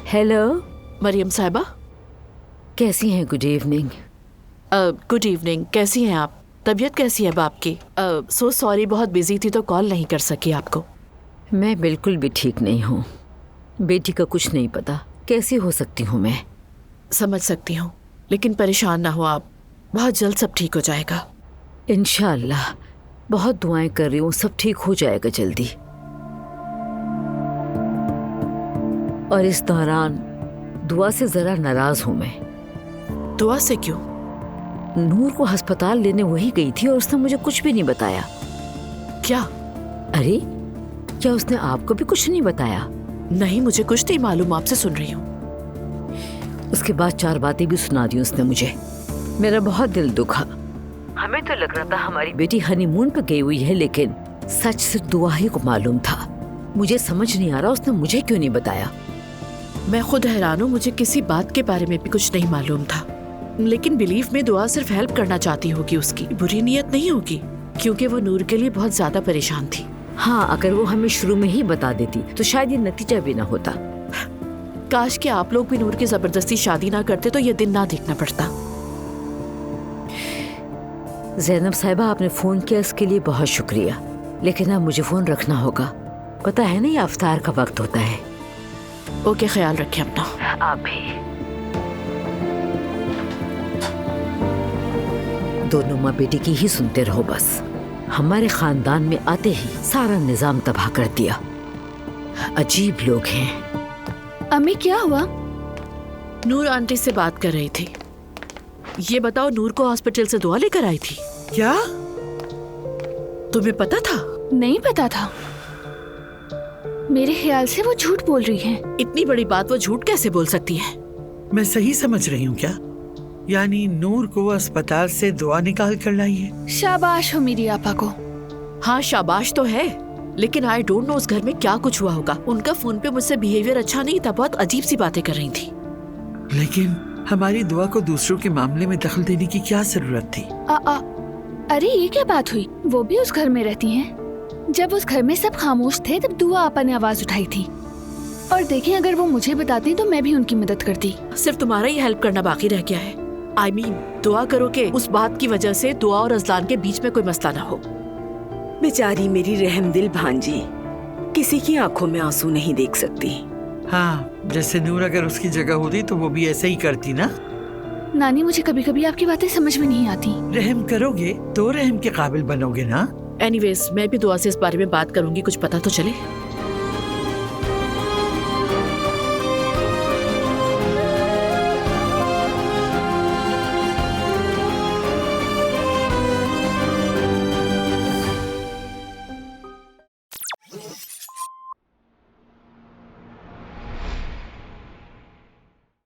Hello Maryam साहिबा। कैसी हैं? Good evening. Good evening. कैसी हैं आप? तबीयत कैसी है बाप की? सो सॉरी, बहुत बिजी थी तो कॉल नहीं कर सकी आपको। मैं बिल्कुल भी ठीक नहीं हूँ। बेटी का कुछ नहीं पता, कैसी हो सकती हूँ मैं? समझ सकती हूँ, लेकिन परेशान ना हो आप, बहुत जल्द सब ठीक हो जाएगा। इंशाअल्लाह, बहुत दुआएं कर रही हूँ, सब ठीक हो जाएगा जल्दी। और इस दौरान दुआ से जरा नाराज हूँ मैं। दुआ से क्यों? नूर को अस्पताल लेने वही गई थी और उसने मुझे कुछ भी नहीं बताया। क्या? अरे, क्या उसने आपको भी कुछ नहीं बताया? नहीं, मुझे कुछ नहीं मालूम, आपसे सुन रही हूँ। उसके बाद 4 बातें भी सुना दी उसने मुझे। मेरा बहुत दिल दुखा। हमें तो लग रहा था हमारी बेटी हनीमून पे गई हुई है, लेकिन सच सिर्फ दुआ ही को मालूम था। मुझे समझ नहीं आ रहा उसने मुझे क्यों नहीं बताया। मैं खुद हैरान हूँ, मुझे किसी बात के बारे में भी कुछ नहीं मालूम था। लेकिन बिलीव में दुआ सिर्फ हेल्प करना चाहती होगी, उसकी बुरी नीयत नहीं होगी, क्योंकि वो नूर के लिए बहुत ज्यादा परेशान थी। हाँ, अगर वो हमें शुरू में ही बता देती तो शायद ये नतीजा भी ना होता। काश कि आप लोग भी नूर की जबरदस्ती शादी ना करते तो ये दिन ना देखना पड़ता। ज़ैनब साहिबा, आपने फोन किया इसके लिए बहुत शुक्रिया, लेकिन अब मुझे फोन रखना होगा। पता है ना, ये अफ्तार का वक्त होता है। ओके, ख्याल रखें अपना। आप भी। दोनों माँ बेटी की ही सुनते रहो बस। हमारे खानदान में आते ही सारा निजाम तबाह कर दिया। अजीब लोग हैं। अम्मी, क्या हुआ? नूर आंटी से बात कर रही थी। ये बताओ, नूर को हॉस्पिटल से दुआ लेकर आई थी क्या? तुम्हें पता था? नहीं पता था। मेरे ख्याल से वो झूठ बोल रही है। इतनी बड़ी बात वो झूठ कैसे बोल सकती है? मैं सही समझ रही हूँ क्या? यानी नूर को अस्पताल से दुआ निकाल कर लाई है? शाबाश हो मेरी आपा को। हाँ, शाबाश तो है, लेकिन आई डोंट नो उस घर में क्या कुछ हुआ होगा। उनका फोन पे मुझसे बिहेवियर अच्छा नहीं था, बहुत अजीब सी बातें कर रही थी। लेकिन हमारी दुआ को दूसरों के मामले में दखल देने की क्या जरूरत थी? अरे ये क्या बात हुई? वो भी उस घर में रहती हैं। जब उस घर में सब खामोश थे तब दुआ आपा ने आवाज उठाई थी। और देखें, अगर वो मुझे बताती तो मैं भी उनकी मदद करती। सिर्फ तुम्हारा ही हेल्प करना बाकी रह गया है। I mean, दुआ करो कि उस बात की वजह से दुआ और अजलान के बीच में कोई मसला ना हो। बेचारी मेरी रहमदिल भांजी किसी की आंखों में आंसू नहीं देख सकती। हाँ, जैसे नूर अगर उसकी जगह होती तो वो भी ऐसे ही करती ना। नानी, मुझे कभी कभी आपकी बातें समझ में नहीं आती। रहम करोगे तो रहम के काबिल बनोगे ना। एनीवेज, मैं भी दुआ से इस बारे में बात करूंगी, कुछ पता तो चले।